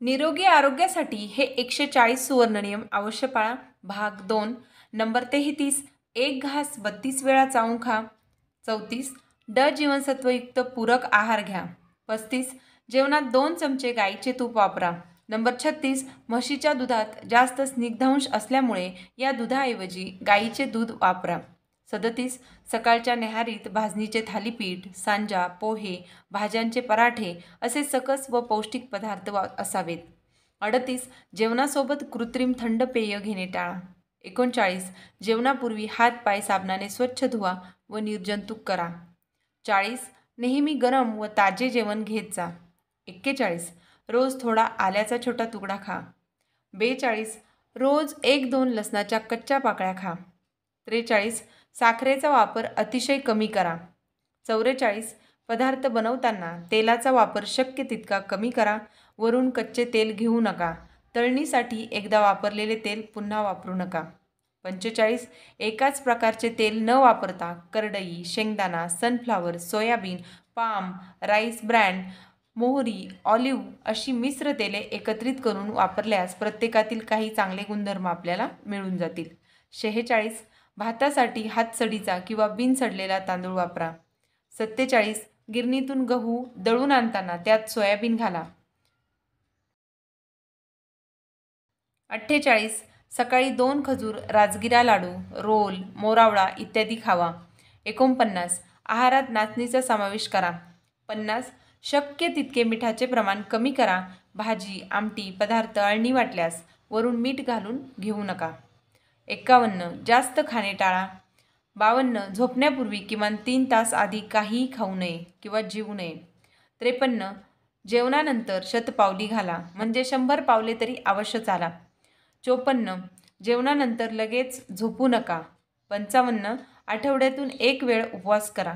निरोगी आरोग्यासाठी हे 140 सुवर्ण नियम अवश्य पाळा। भाग 2 नंबर 33 एक घास 32 वेळा चावून खा। 34 ड जीवनसत्वयुक्त पूरक आहार घ्या। 35 जेवणात 2 चमचे गाईचे तूप वापरा। नंबर 36 म्हशीच्या दुधात जास्त स्निग्धांश असल्यामुळे या दुधाऐवजी गाईचे दूध वापरा। 37 सकाळच्या न्याहारीत भाजणीचे थालीपीठ, सांजा, पोहे, भाज्यांचे पराठे असे सकस व पौष्टिक पदार्थ असावेत। 38 जेवणासोबत कृत्रिम थंड पेय घेणे टाळा। 39 जेवणापूर्वी हात पाय साबणाने स्वच्छ धुवा व निर्जंतुक करा। 40 नेहमी गरम व ताजे जेवण घेत जा। 41 रोज थोडा आल्याचा छोटा तुकडा खा। 42 रोज 1-2 लसणाच्या कच्च्या पाकळ्या खा। 43 साखरेचा वापर अतिशय कमी करा। 44 पदार्थ बनवताना तेलाचा वापर शक्य तितका कमी करा। वरून कच्चे तेल घेऊ नका। तळणीसाठी एकदा वापरलेले तेल पुन्हा वापरू नका। 45 एकाच प्रकारचे तेल न वापरता करडई, शेंगदाणा, sunflower, soybean, palm, rice brand, मोहरी, ऑलिव्ह अशी मिश्र तेले एकत्रित करून वापरल्यास प्रत्येकातील काही चांगले गुणधर्म आपल्याला मिळून जातील। 46 भातासाठी हातसडीचा किंवा बिनसडलेला तांदूळ वापरा। 47 गिरणीतून गहू दळून आणताना त्यात सोयाबीन घाला। 48 सकाळी 2 खजूर, राजगिरा लाडू, रोल, मोरावळा इत्यादी खावा। 49 आहारात नाचणीचा समावेश करा। 50 शक्य तितके मिठाचे प्रमाण कमी करा। भाजी, आमटी, पदार्थ अळणी वाटल्यास वरून मीठ घालून घेऊ नका। 51 जास्त खाणे टाळा। 52 झोपण्यापूर्वी किमान 3 तास आधी काहीही खाऊ नये किंवा जेवू नये। 53 जेवणानंतर शतपावली घाला, म्हणजे 100 पावले तरी अवश्य चाला। 54 जेवणानंतर लगेच झोपू नका। 55 आठवड्यातून 1 वेळ उपवास करा।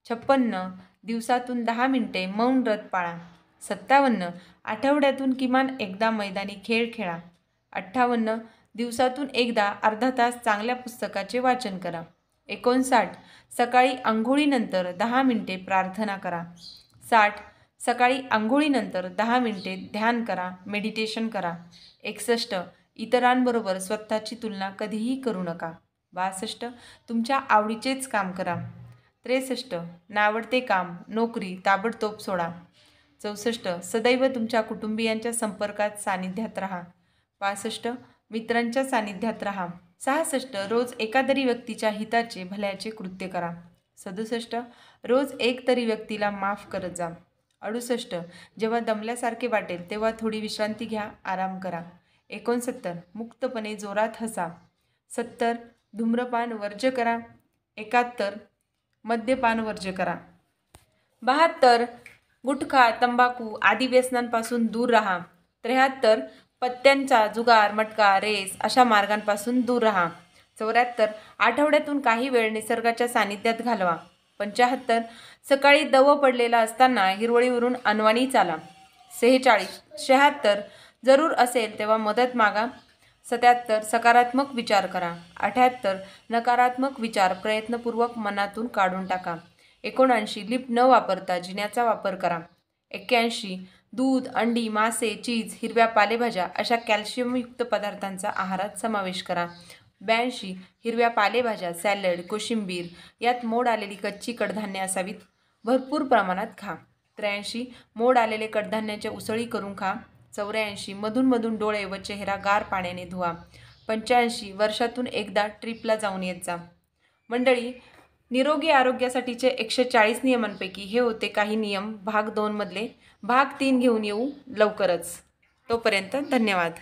56 दिवसातून 10 मिनिटे मौन व्रत पाळा। 57 आठवड्यातून किमान एकदा मैदानी खेळ खेळा। 58 दिवसातून एकदा अर्धा तास चांगल्या पुस्तकाचे वाचन करा। 59 सकाळी अंघोळीनंतर 10 मिनिटे प्रार्थना करा। 60 सकाळी अंघोळीनंतर 10 मिनिटे ध्यान करा, मेडिटेशन करा। 61 इतरांबरोबर स्वतःची तुलना कधीही करू नका। 62 तुमच्या आवडीचेच काम करा। 63 नावडते काम, नोकरी ताबडतोब सोडा। 64 सदैव तुमच्या कुटुंबियांच्या संपर्कात सानिध्यात राहा। 65 मित्रांच्या सानिध्यात राहा। 66 रोज एकातरी व्यक्तीच्या हिताचे भल्याचे कृत्य करा। 67 रोज एक तरी व्यक्तीला माफ करत जा। 68 जेव्हा दमल्यासारखे वाटेल तेव्हा थोडी विश्रांती घ्या, आराम करा। 69 मुक्तपणे जोरात हसा। 70 धूम्रपान वर्ज्य करा। 71 मद्यपान वर्ज्य करा। 72 गुटखा, तंबाखू आदी व्यसनांपासून दूर राहा। 73 पत्त्यांचा जुगार, मटका, रेस अशा मार्गांपासून दूर राहा। 74 आठवड्यातून काही वेळ निसर्गाच्या सानिध्यात घालवा। 75 सकाळी दव पडलेला असताना हिरवळीवरून अनवाणी चाला। 76 जरूर असेल तेव्हा मदत मागा। 77 सकारात्मक विचार करा। 78 नकारात्मक विचार प्रयत्नपूर्वक मनातून काढून टाका। 79 लिप न वापरता जिन्याचा वापर करा। 81 दूध, अंडी, मासे, चीज, हिरव्या पालेभाज्या अशा कॅल्शियमयुक्त पदार्थांचा आहारात समावेश करा। 82 हिरव्या पालेभाज्या, सॅलड, कोशिंबीर यात मोड आलेली कच्ची कडधान्ये असावीत, भरपूर प्रमाणात खा। 83 मोड आलेले कडधान्याच्या उसळी करून खा। 84 मधून डोळे व चेहरा गार पाण्याने धुवा। 85 वर्षातून एकदा ट्रिपला जाऊन येत जा। मंडळी, निरोगी आरोग्यासाठीचे 140 नियमांपैकी हे होते काही नियम भाग 2 मधले। भाग 3 घेऊन येऊ लवकरच। तोपर्यंत धन्यवाद।